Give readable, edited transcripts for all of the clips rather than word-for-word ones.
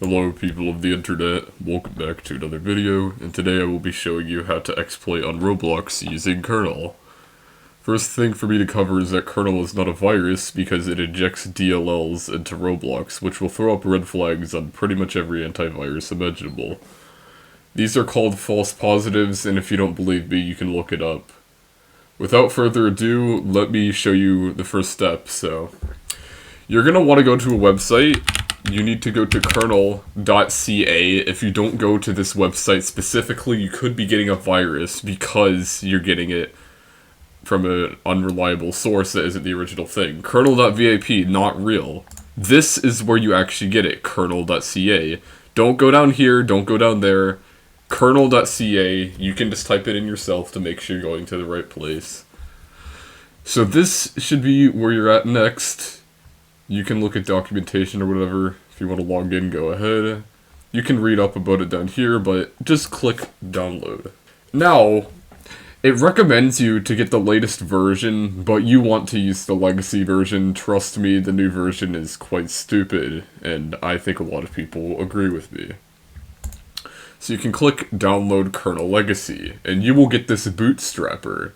Hello people of the internet, welcome back to another video, and today I will be showing you how to exploit on Roblox using krnl. First thing for me to cover is that krnl is not a virus because it injects DLLs into Roblox, which will throw up red flags on pretty much every antivirus imaginable. These are called false positives, and if you don't believe me, you can look it up. Without further ado, let me show you the first step. So, you're going to want to go to a website. You need to go to krnl.ca. If you don't go to this website specifically, you could be getting a virus because you're getting it from an unreliable source that isn't the original thing. Krnl.vip, not real. This is where you actually get it, krnl.ca. Don't go down here, don't go down there. Krnl.ca, you can just type it in yourself to make sure you're going to the right place. So this should be where you're at next. You can look at documentation or whatever. If you want to log in, go ahead. You can read up about it down here, but just click download. Now, it recommends you to get the latest version, but you want to use the legacy version. Trust me, the new version is quite stupid, and I think a lot of people agree with me. So you can click download kernel legacy, and you will get this bootstrapper.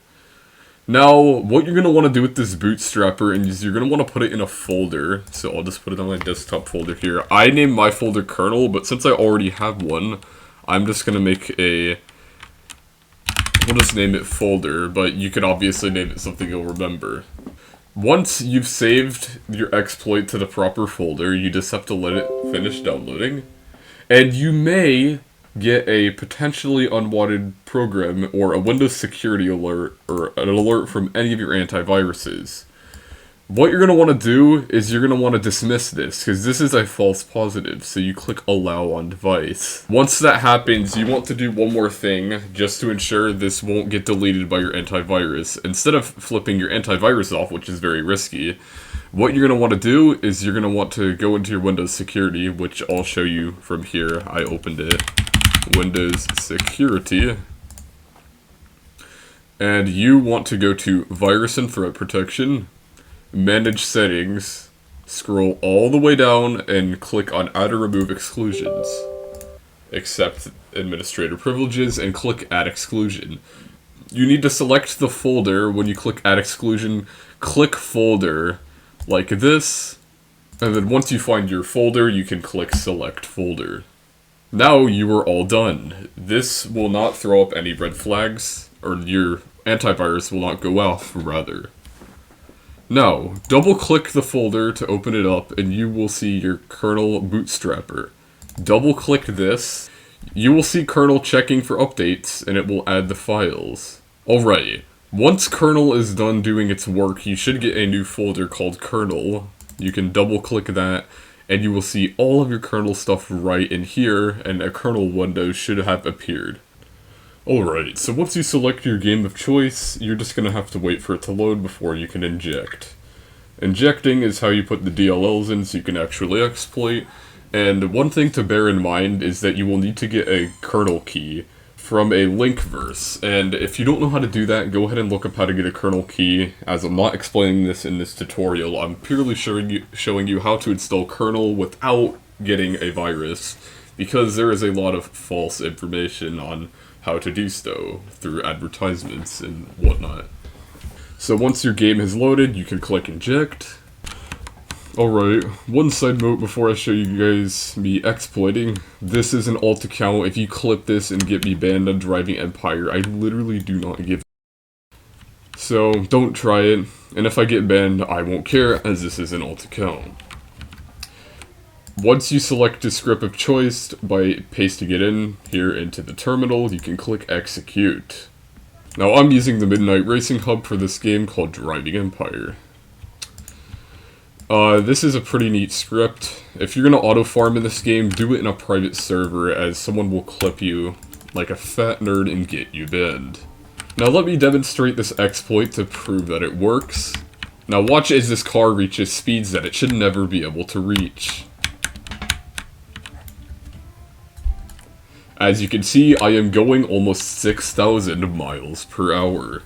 Now, what you're going to want to do with this bootstrapper is you're going to want to put it in a folder. So I'll just put it on my desktop folder here. I named my folder kernel, but since I already have one, I'm just going to make we'll just name it folder, but you could obviously name it something you'll remember. Once you've saved your exploit to the proper folder, you just have to let it finish downloading. And you may get a potentially unwanted program or a Windows security alert or an alert from any of your antiviruses. What you're going to want to do is you're going to want to dismiss this because this is a false positive, so you click allow on device. Once that happens, you want to do one more thing just to ensure this won't get deleted by your antivirus. Instead of flipping your antivirus off, which is very risky, what you're going to want to do is you're going to want to go into your Windows security, which I'll show you from here. I opened it. Windows Security, and you want to go to Virus and Threat Protection, Manage Settings, scroll all the way down and click on Add or Remove Exclusions. Accept Administrator Privileges and click Add Exclusion. You need to select the folder. When you click Add Exclusion, click Folder like this, and then once you find your folder, you can click Select Folder. Now you are all done. This will not throw up any red flags, or your antivirus will not go off, rather. Now, double-click the folder to open it up, and you will see your kernel bootstrapper. Double-click this. You will see kernel checking for updates, and it will add the files. Alright, once kernel is done doing its work, you should get a new folder called kernel. You can double-click that, and you will see all of your kernel stuff right in here, and a kernel window should have appeared. Alright, so once you select your game of choice, you're just going to have to wait for it to load before you can inject. Injecting is how you put the DLLs in so you can actually exploit, and one thing to bear in mind is that you will need to get a kernel key from a link verse, and if you don't know how to do that, go ahead and look up how to get a kernel key. As I'm not explaining this in this tutorial, I'm purely showing you how to install kernel without getting a virus, because there is a lot of false information on how to do so through advertisements and whatnot. So once your game has loaded, you can click inject. Alright, one side note before I show you guys me exploiting. This is an alt account. If you clip this and get me banned on Driving Empire, I literally do not give a. So don't try it, and if I get banned, I won't care as this is an alt account. Once you select a script of choice by pasting it in here into the terminal, you can click execute. Now I'm using the Midnight Racing Hub for this game called Driving Empire. This is a pretty neat script. If you're gonna auto-farm in this game, do it in a private server, as someone will clip you like a fat nerd and get you banned. Now let me demonstrate this exploit to prove that it works. Now watch as this car reaches speeds that it should never be able to reach. As you can see, I am going almost 6,000 miles per hour.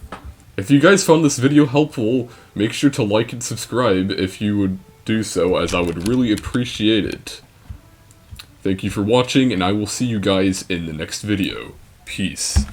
If you guys found this video helpful, make sure to like and subscribe if you would do so, as I would really appreciate it. Thank you for watching, and I will see you guys in the next video. Peace.